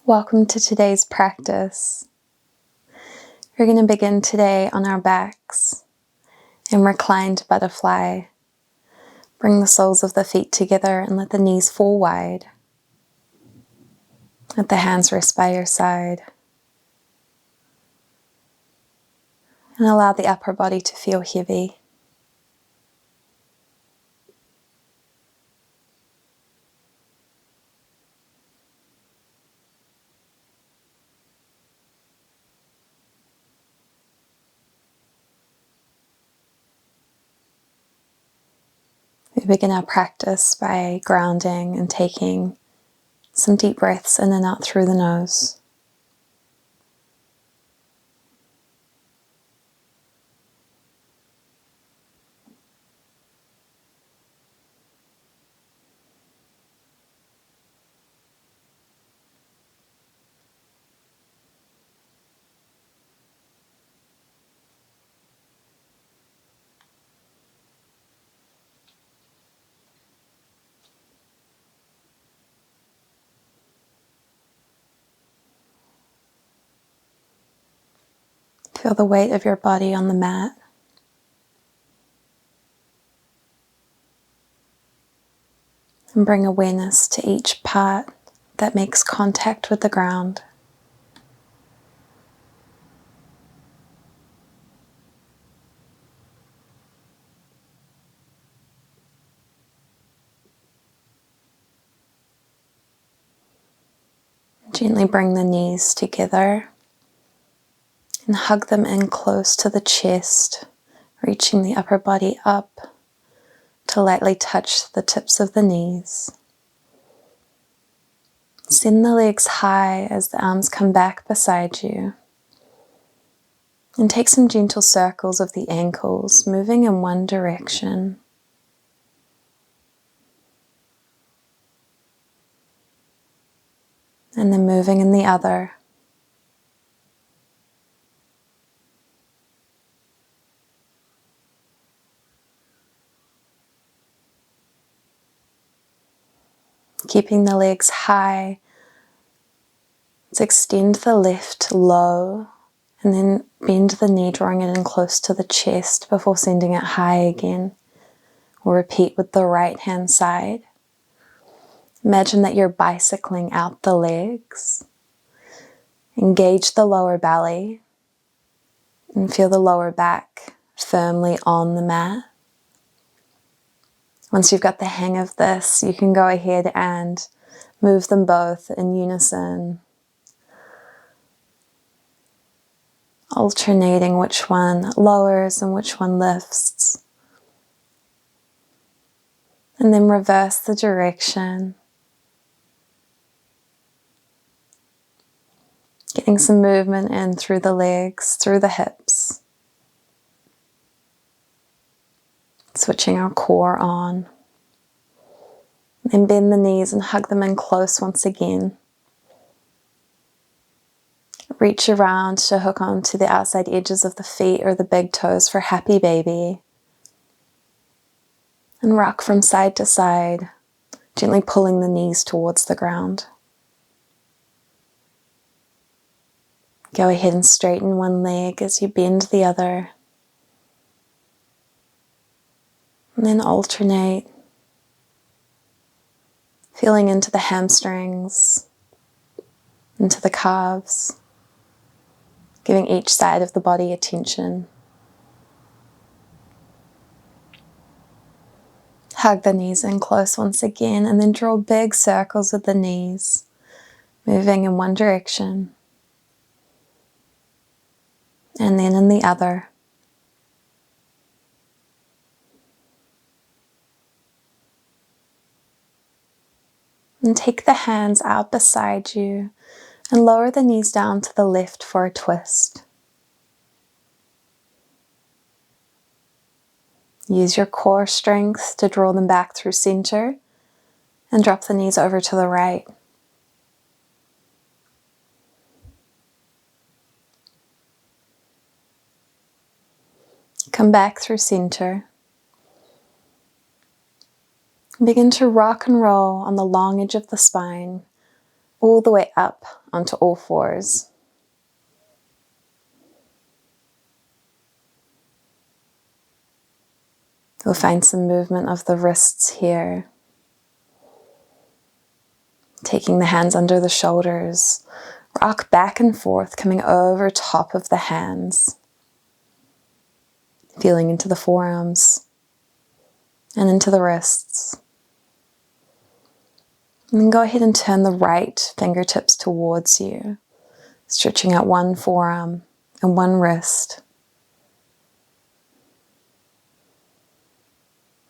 Welcome to today's practice. We're going to begin today on our backs in Reclined Butterfly. Bring the soles of the feet together and let the knees fall wide. Let the hands rest by your side. And allow the upper body to feel heavy. We begin our practice by grounding and taking some deep breaths in and out through the nose. Feel the weight of your body on the mat. And bring awareness to each part that makes contact with the ground. Gently bring the knees together and hug them in close to the chest, reaching the upper body up to lightly touch the tips of the knees. Send the legs high as the arms come back beside you. And take some gentle circles of the ankles, moving in one direction. And then moving in the other. Keeping the legs high, let's extend the left low and then bend the knee, drawing it in close to the chest before sending it high again. We'll repeat with the right hand side. Imagine that you're bicycling out the legs. Engage the lower belly and feel the lower back firmly on the mat. Once you've got the hang of this, you can go ahead and move them both in unison, alternating which one lowers and which one lifts. And then reverse the direction. Getting some movement in through the legs, through the hips. Switching our core on. Then bend the knees and hug them in close once again. Reach around to hook onto the outside edges of the feet or the big toes for happy baby. And rock from side to side, gently pulling the knees towards the ground. Go ahead and straighten one leg as you bend the other. And then alternate, feeling into the hamstrings, into the calves, giving each side of the body attention. Hug the knees in close once again and then draw big circles with the knees, moving in one direction and then in the other. And take the hands out beside you and lower the knees down to the left for a twist. Use your core strength to draw them back through center and drop the knees over to the right. Come back through center. Begin to rock and roll on the long edge of the spine, all the way up onto all fours. We'll find some movement of the wrists here. Taking the hands under the shoulders, rock back and forth, coming over top of the hands. Feeling into the forearms and into the wrists. And then go ahead and turn the right fingertips towards you, stretching out one forearm and one wrist.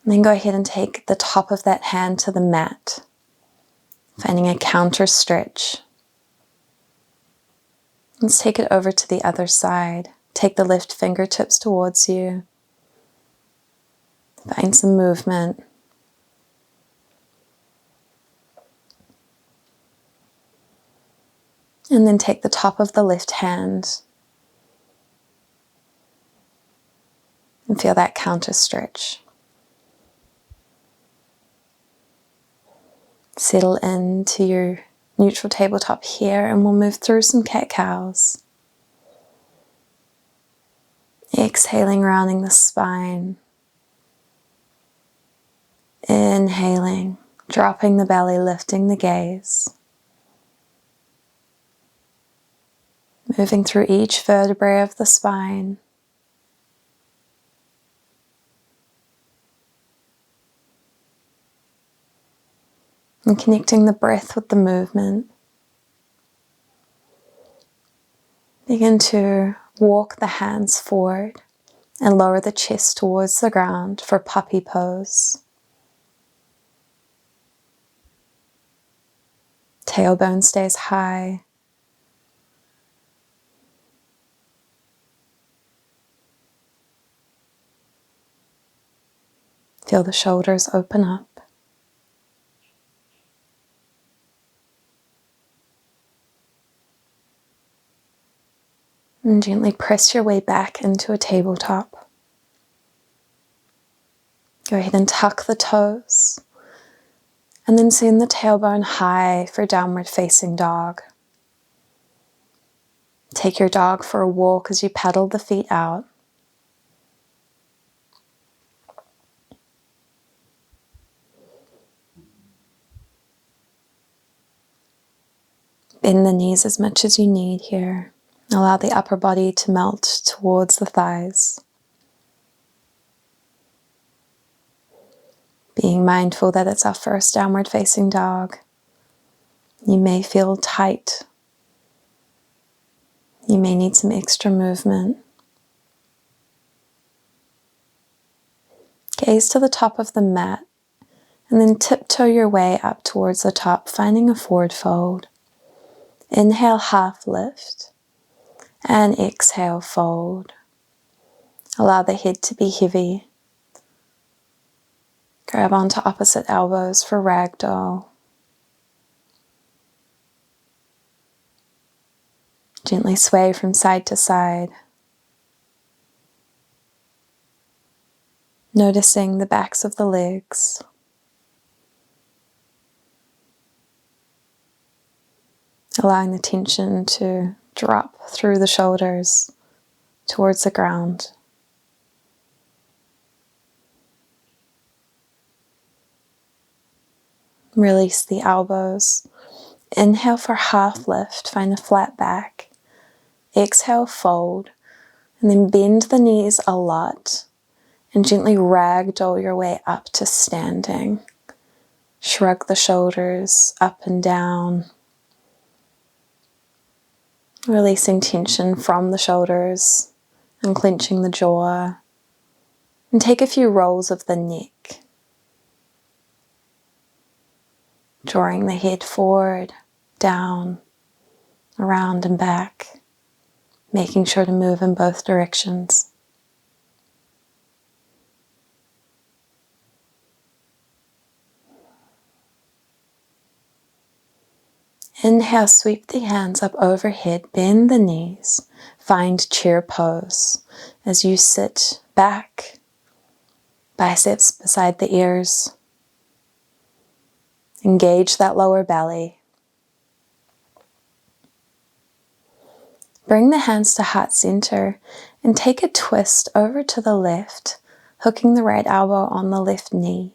And then go ahead and take the top of that hand to the mat, finding a counter stretch. Let's take it over to the other side. Take the left fingertips towards you. Find some movement. And then take the top of the left hand and feel that counter stretch. Settle into your neutral tabletop here, and we'll move through some cat-cows. Exhaling, rounding the spine. Inhaling, dropping the belly, lifting the gaze. Moving through each vertebrae of the spine. And connecting the breath with the movement. Begin to walk the hands forward and lower the chest towards the ground for puppy pose. Tailbone stays high. Feel the shoulders open up. And gently press your way back into a tabletop. Go ahead and tuck the toes. And then send the tailbone high for downward facing dog. Take your dog for a walk as you paddle the feet out. Bend the knees as much as you need here. Allow the upper body to melt towards the thighs. Being mindful that it's our first downward facing dog. You may feel tight. You may need some extra movement. Gaze to the top of the mat and then tiptoe your way up towards the top, finding a forward fold. Inhale, half lift, and exhale, fold. Allow the head to be heavy. Grab onto opposite elbows for ragdoll. Gently sway from side to side. Noticing the backs of the legs. Allowing the tension to drop through the shoulders towards the ground. Release the elbows. Inhale for half lift, find a flat back. Exhale, fold, and then bend the knees a lot and gently ragdoll your way up to standing. Shrug the shoulders up and down. Releasing tension from the shoulders and clenching the jaw. And take a few rolls of the neck. Drawing the head forward, down, around and back. Making sure to move in both directions. Inhale, sweep the hands up overhead, bend the knees, find chair pose as you sit back, biceps beside the ears. Engage that lower belly. Bring the hands to heart center and take a twist over to the left, hooking the right elbow on the left knee.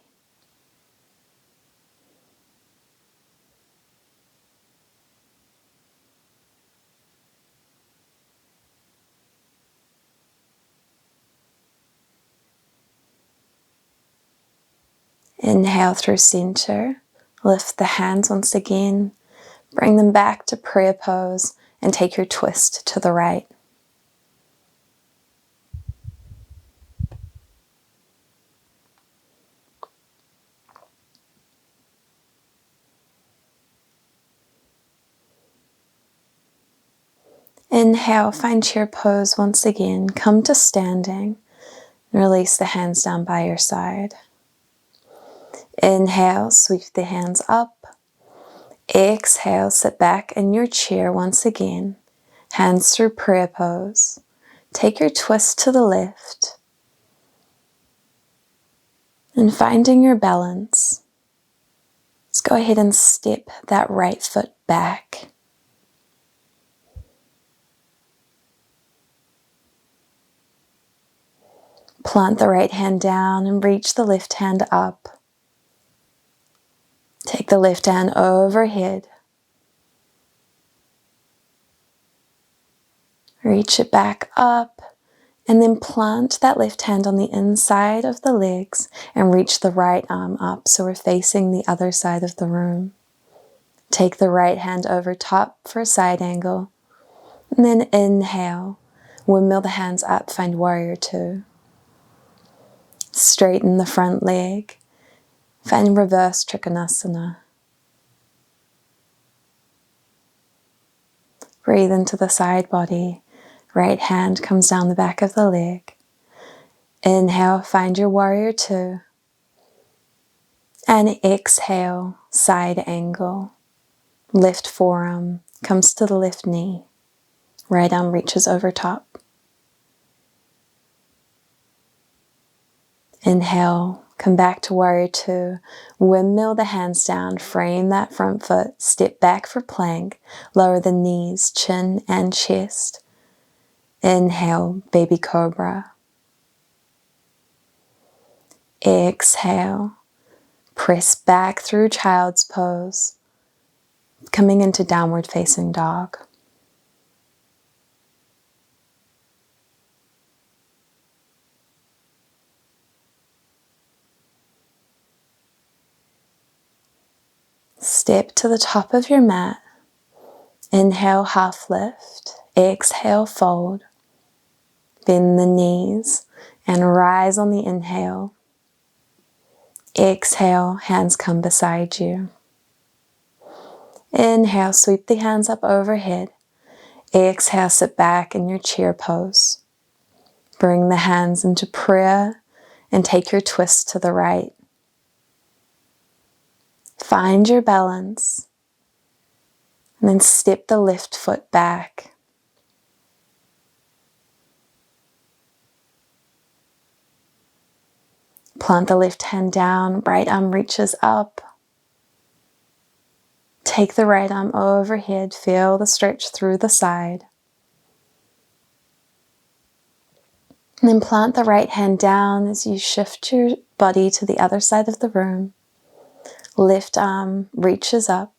Inhale through center, lift the hands once again, bring them back to prayer pose and take your twist to the right. Inhale, find chair pose once again, come to standing, and release the hands down by your side. Inhale, sweep the hands up. Exhale, sit back in your chair once again, hands through prayer pose. Take your twist to the left. And finding your balance, let's go ahead and step that right foot back. Plant the right hand down and reach the left hand up. Take the left hand overhead. Reach it back up and then plant that left hand on the inside of the legs and reach the right arm up so we're facing the other side of the room. Take the right hand over top for a side angle and then inhale. Windmill the hands up, find warrior two. Straighten the front leg. Find reverse Trikonasana. Breathe into the side body. Right hand comes down the back of the leg. Inhale, find your warrior two. And exhale, side angle. Left forearm comes to the left knee. Right arm reaches over top. Inhale, come back to warrior two. Windmill the hands down, frame that front foot, step back for plank, lower the knees, chin and chest. Inhale, baby cobra. Exhale, press back through child's pose, coming into downward facing dog. Step to the top of your mat. Inhale, half lift. Exhale, fold. Bend the knees and rise on the inhale. Exhale, hands come beside you. Inhale, sweep the hands up overhead. Exhale, sit back in your chair pose. Bring the hands into prayer and take your twist to the right. Find your balance and then step the left foot back. Plant the left hand down, right arm reaches up. Take the right arm overhead, feel the stretch through the side. And then plant the right hand down as you shift your body to the other side of the room. Left arm reaches up.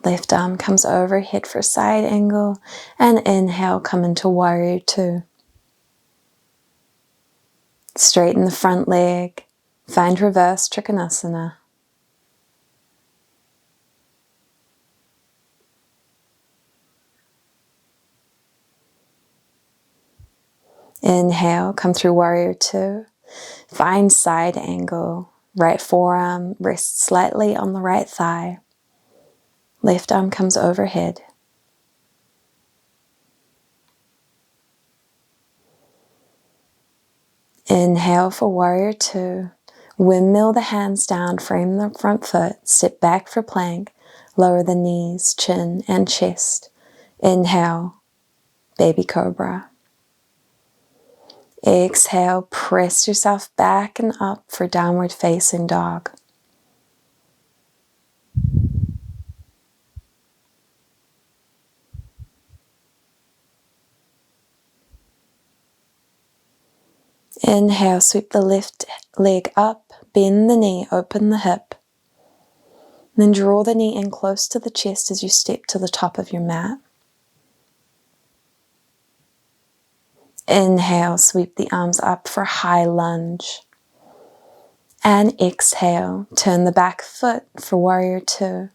Left arm comes overhead for side angle and inhale, come into warrior two. Straighten the front leg, find reverse Trikonasana. Inhale, come through warrior two. Find side angle, right forearm rests slightly on the right thigh. Left arm comes overhead. Inhale for warrior two. Windmill the hands down, frame the front foot, step back for plank, lower the knees, chin and chest. Inhale, baby cobra. Exhale, press yourself back and up for downward facing dog. Inhale, sweep the left leg up, bend the knee, open the hip. Then draw the knee in close to the chest as you step to the top of your mat. Inhale, sweep the arms up for high lunge. And exhale, turn the back foot for warrior two.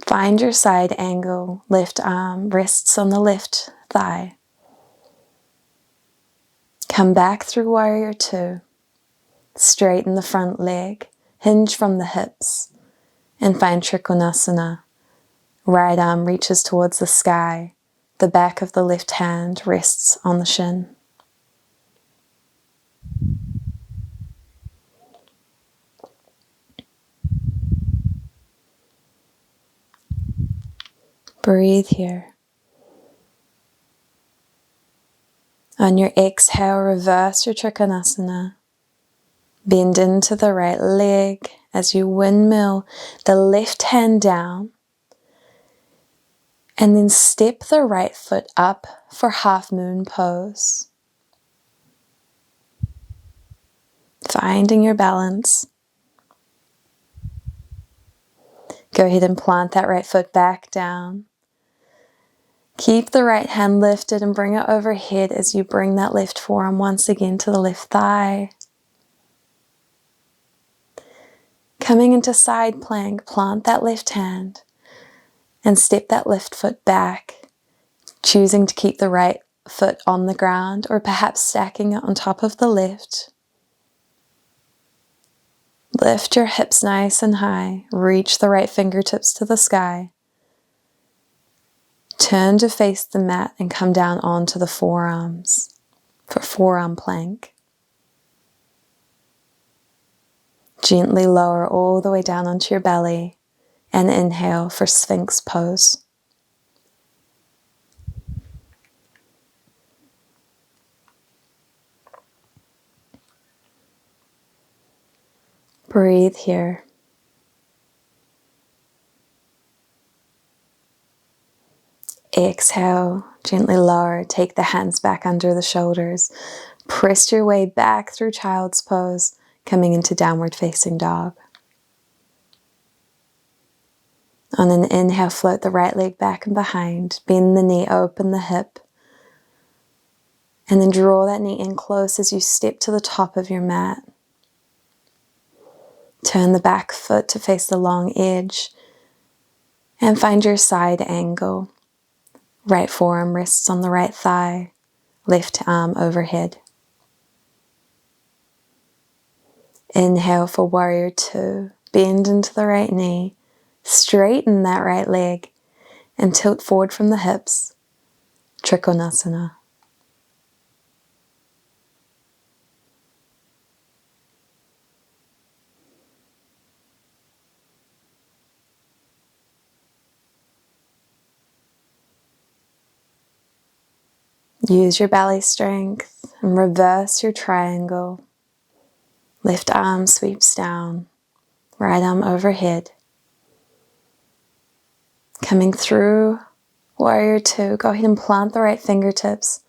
Find your side angle, left arm rests on the left thigh. Come back through warrior two. Straighten the front leg, hinge from the hips, and find Trikonasana. Right arm reaches towards the sky. The back of the left hand rests on the shin. Breathe here. On your exhale, reverse your Trikonasana. Bend into the right leg as you windmill the left hand down. And then step the right foot up for half moon pose. Finding your balance. Go ahead and plant that right foot back down. Keep the right hand lifted and bring it overhead as you bring that left forearm once again to the left thigh. Coming into side plank, plant that left hand and step that left foot back, choosing to keep the right foot on the ground or perhaps stacking it on top of the left. Lift your hips nice and high, reach the right fingertips to the sky. Turn to face the mat and come down onto the forearms for forearm plank. Gently lower all the way down onto your belly and inhale for Sphinx pose. Breathe here. Exhale, gently lower, take the hands back under the shoulders. Press your way back through child's pose, coming into downward facing dog. On an inhale, float the right leg back and behind, bend the knee, open the hip, and then draw that knee in close as you step to the top of your mat. Turn the back foot to face the long edge and find your side angle. Right forearm rests on the right thigh, left arm overhead. Inhale for warrior two. Bend into the right knee, straighten that right leg, and tilt forward from the hips. Trikonasana. Use your belly strength and reverse your triangle. Left arm sweeps down, right arm overhead. Coming through warrior two, go ahead and plant the right fingertips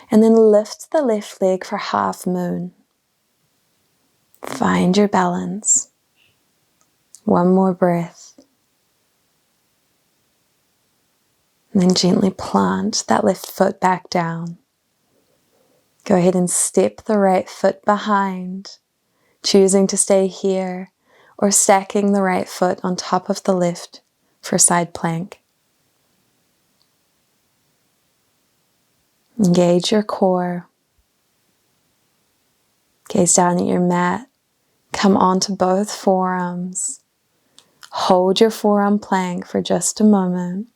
and then lift the left leg for half moon. Find your balance. One more breath. And then gently plant that left foot back down. Go ahead and step the right foot behind, choosing to stay here or stacking the right foot on top of the left for side plank. Engage your core. Gaze down at your mat. Come onto both forearms. Hold your forearm plank for just a moment.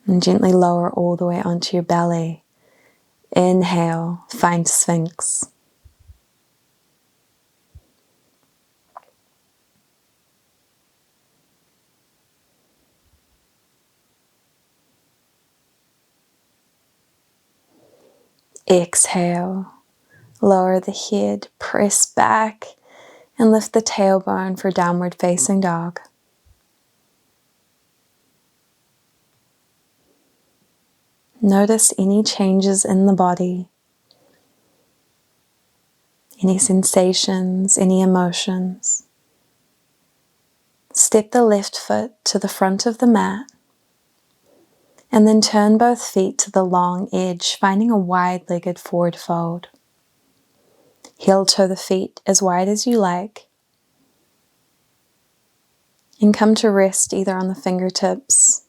And gently lower all the way onto your belly. Inhale, find Sphinx. Exhale, lower the head, press back, and lift the tailbone for downward facing dog. Notice any changes in the body, any sensations, any emotions. Step the left foot to the front of the mat and then turn both feet to the long edge, finding a wide-legged forward fold. Heel toe the feet as wide as you like and come to rest either on the fingertips,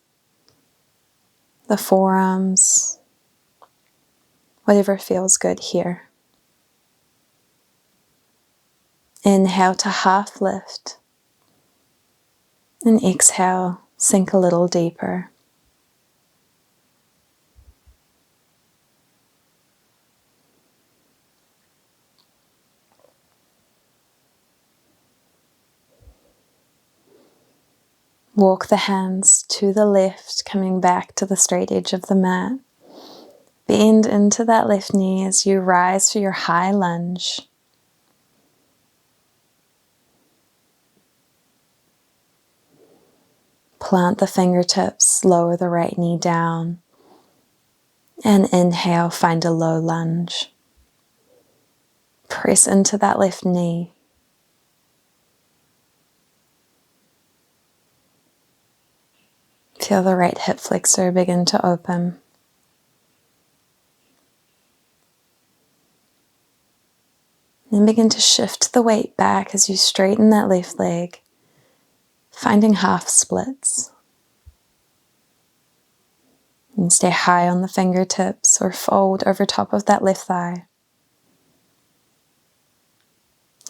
the forearms, whatever feels good here. Inhale to half lift and exhale, sink a little deeper. Walk the hands to the left, coming back to the straight edge of the mat. Bend into that left knee as you rise for your high lunge. Plant the fingertips, lower the right knee down, and inhale, find a low lunge. Press into that left knee. Feel the right hip flexor begin to open. Then begin to shift the weight back as you straighten that left leg, finding half splits. And stay high on the fingertips or fold over top of that left thigh.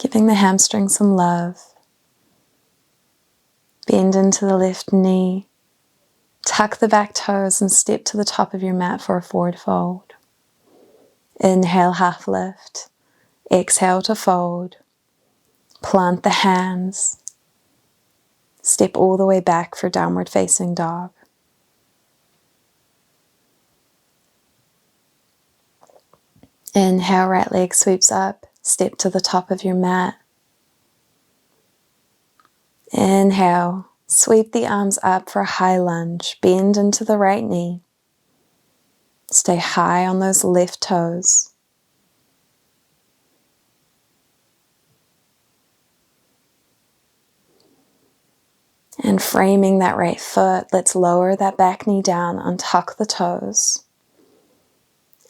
Giving the hamstring some love. Bend into the left knee. Tuck the back toes and step to the top of your mat for a forward fold. Inhale, half lift. Exhale to fold. Plant the hands. Step all the way back for downward facing dog. Inhale, right leg sweeps up. Step to the top of your mat. Inhale, sweep the arms up for a high lunge. Bend into the right knee. Stay high on those left toes. And framing that right foot, let's lower that back knee down, untuck the toes.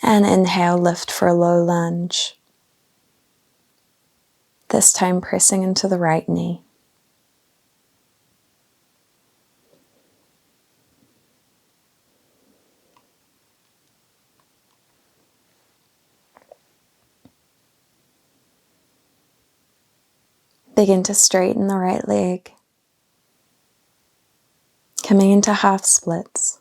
And inhale, lift for a low lunge. This time pressing into the right knee. Begin to straighten the right leg, coming into half splits.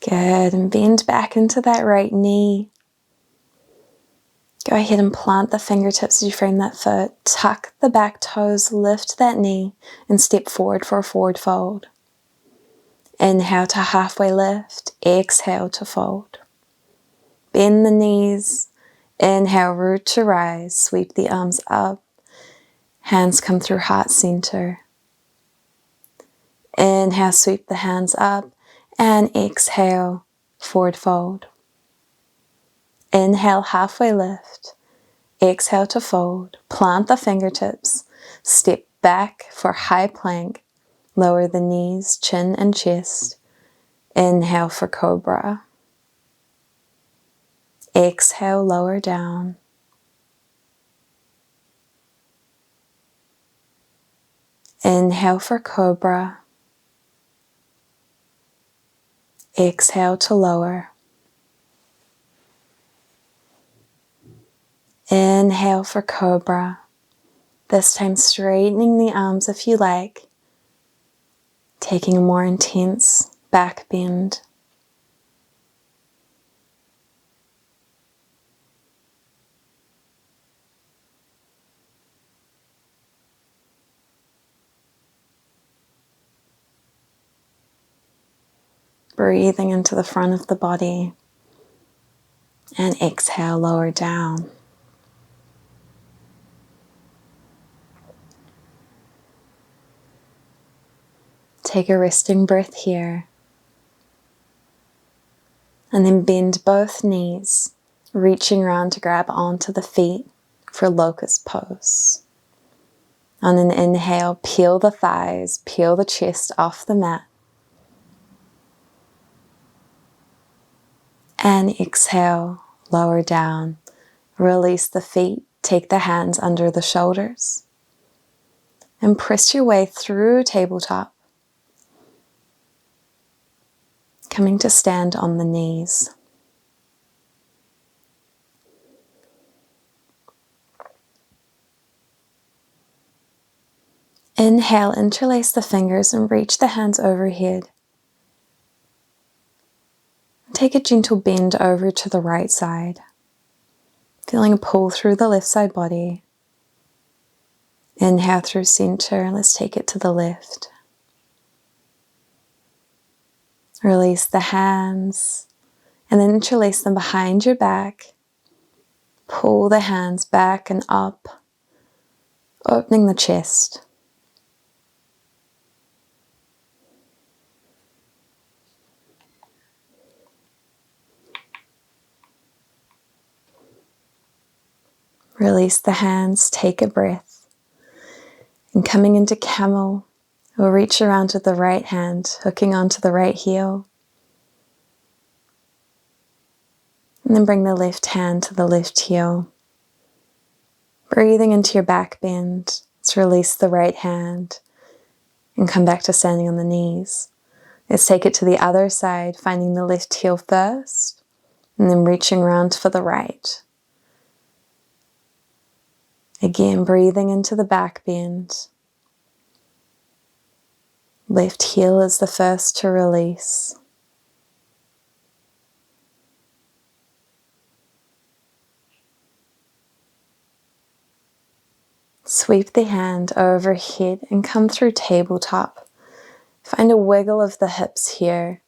Good, and bend back into that right knee. Go ahead and plant the fingertips as you frame that foot. Tuck the back toes, lift that knee, and step forward for a forward fold. Inhale to halfway lift, exhale to fold. Bend the knees, inhale, root to rise, sweep the arms up, hands come through heart center. Inhale, sweep the hands up, and exhale, forward fold. Inhale, halfway lift, exhale to fold, plant the fingertips, step back for high plank, lower the knees, chin and chest. Inhale for cobra. Exhale, lower down. Inhale for cobra. Exhale to lower. Inhale for cobra. This time straightening the arms if you like. Taking a more intense back bend. Breathing into the front of the body. And exhale, lower down. Take a resting breath here. And then bend both knees, reaching around to grab onto the feet for Locust pose. On an inhale, peel the thighs, peel the chest off the mat. And exhale, lower down. Release the feet, take the hands under the shoulders. And press your way through tabletop. Coming to stand on the knees. Inhale, interlace the fingers and reach the hands overhead. Take a gentle bend over to the right side. Feeling a pull through the left side body. Inhale through center. Let's take it to the left. Release the hands and then interlace them behind your back. Pull the hands back and up, opening the chest. Release the hands, take a breath. And coming into Camel, we'll reach around to the right hand, hooking onto the right heel. And then bring the left hand to the left heel. Breathing into your back bend. Let's release the right hand and come back to standing on the knees. Let's take it to the other side, finding the left heel first, and then reaching around for the right. Again, breathing into the back bend. Left heel is the first to release. Sweep the hand overhead and come through tabletop. Find a wiggle of the hips here.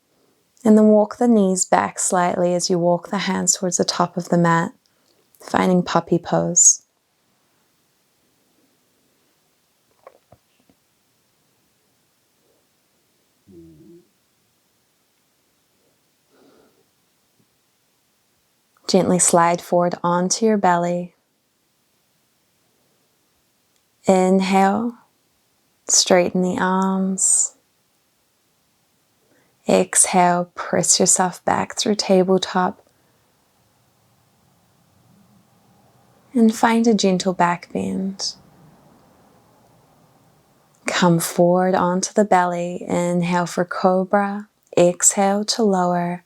And then walk the knees back slightly as you walk the hands towards the top of the mat, finding puppy pose. Gently slide forward onto your belly. Inhale, straighten the arms. Exhale, press yourself back through tabletop. And find a gentle back bend. Come forward onto the belly. Inhale for cobra. Exhale to lower.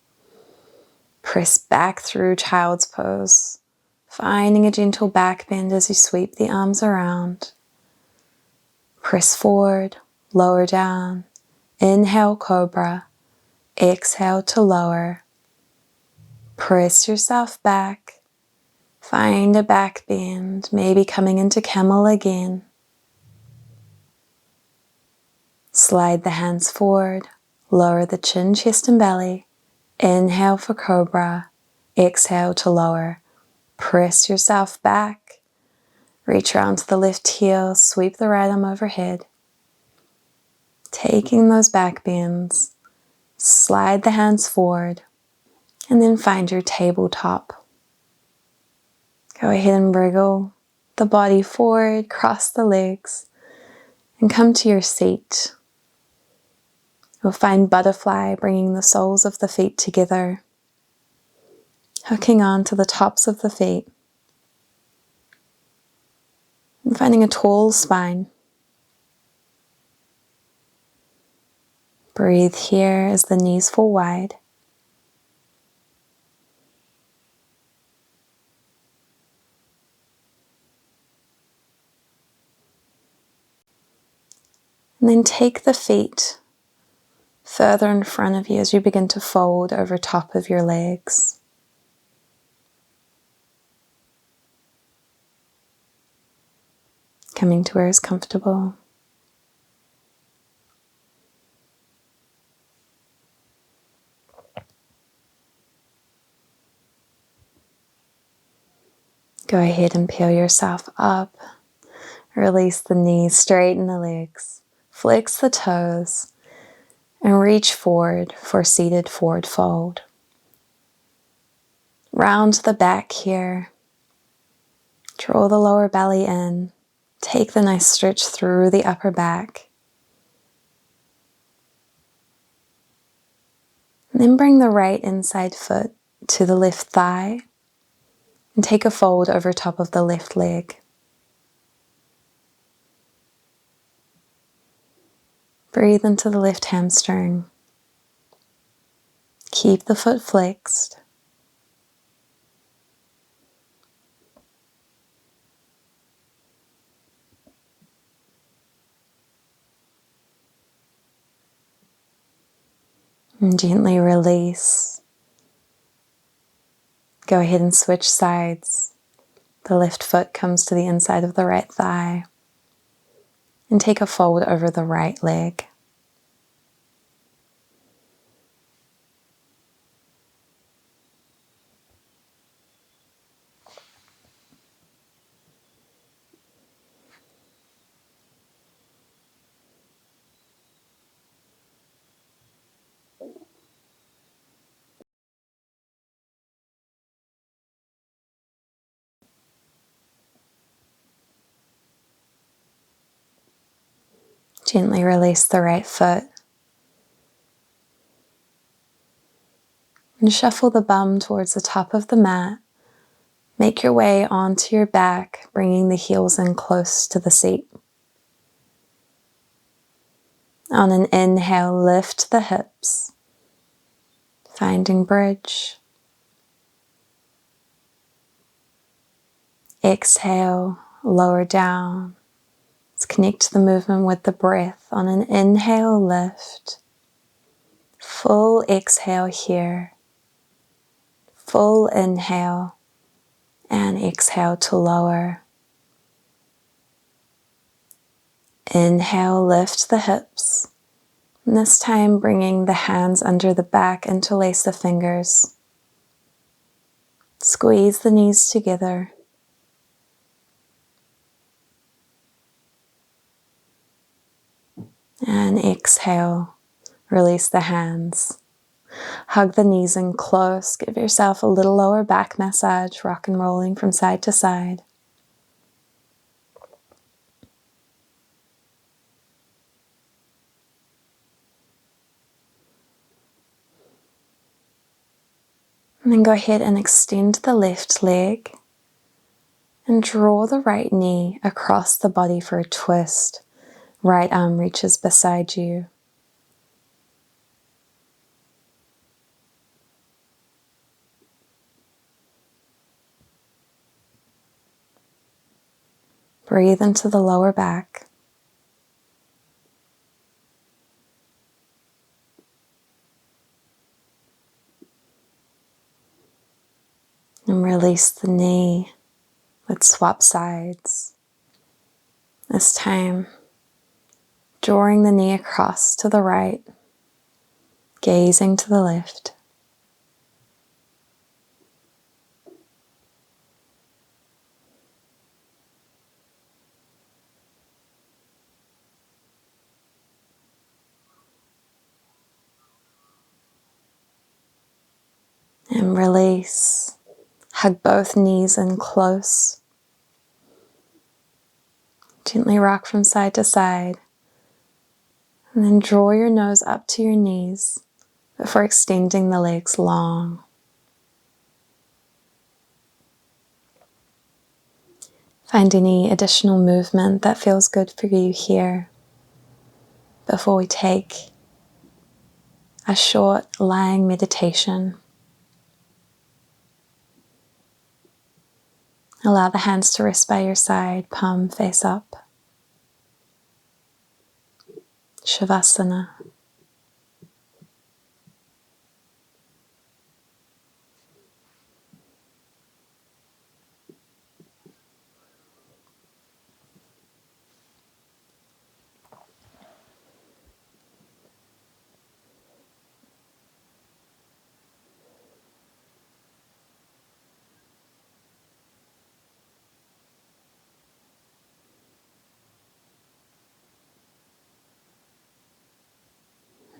Press back through child's pose. Finding a gentle back bend as you sweep the arms around. Press forward, lower down. Inhale, cobra. Exhale to lower. Press yourself back. Find a back bend, maybe coming into camel again. Slide the hands forward. Lower the chin, chest, and belly. Inhale for cobra. Exhale to lower. Press yourself back. Reach around to the left heel. Sweep the right arm overhead. Taking those back bends. Slide the hands forward. And then find your tabletop. Go ahead and wriggle the body forward. Cross the legs. And come to your seat. You'll find butterfly, bringing the soles of the feet together. Hooking on to the tops of the feet. And finding a tall spine. Breathe here as the knees fall wide. And then take the feet further in front of you as you begin to fold over top of your legs. Coming to where is comfortable. Go ahead and peel yourself up. Release the knees, straighten the legs, flex the toes, and reach forward for seated forward fold. Round the back here. Draw the lower belly in. Take the nice stretch through the upper back. And then bring the right inside foot to the left thigh and take a fold over top of the left leg. Breathe into the left hamstring. Keep the foot flexed. And gently release. Go ahead and switch sides. The left foot comes to the inside of the right thigh. And take a fold over the right leg. Gently release the right foot. And shuffle the bum towards the top of the mat. Make your way onto your back, bringing the heels in close to the seat. On an inhale, lift the hips, finding bridge. Exhale, lower down. Let's connect the movement with the breath. On an inhale, lift. Full exhale here. Full inhale and exhale to lower. Inhale, lift the hips. And this time bringing the hands under the back, interlace the fingers. Squeeze the knees together. And exhale, release the hands. Hug the knees in close. Give yourself a little lower back massage, rock and rolling from side to side. And then go ahead and extend the left leg and draw the right knee across the body for a twist. Right arm reaches beside you. Breathe into the lower back. And release the knee. Let's swap sides. This time, drawing the knee across to the right, gazing to the left. And release. Hug both knees in close. Gently rock from side to side. And then draw your nose up to your knees before extending the legs long. Find any additional movement that feels good for you here before we take a short lying meditation. Allow the hands to rest by your side, palm face up. Shavasana.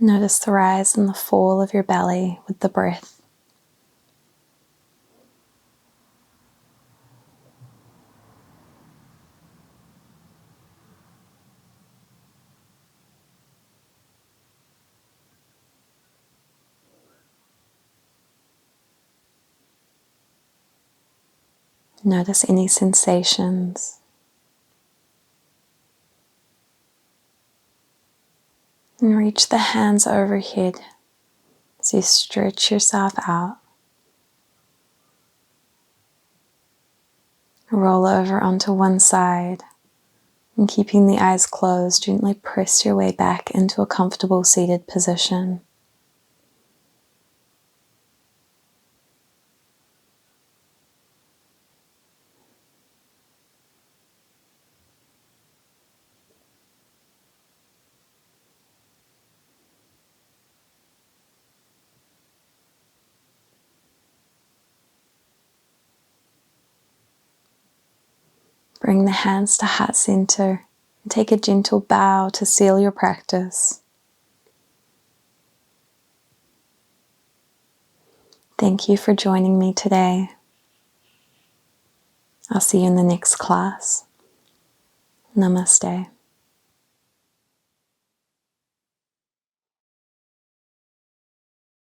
Notice the rise and the fall of your belly with the breath. Notice any sensations. And reach the hands overhead as you stretch yourself out. Roll over onto one side and keeping the eyes closed, gently press your way back into a comfortable seated position. Bring the hands to heart center and take a gentle bow to seal your practice. Thank you for joining me today. I'll see you in the next class. Namaste.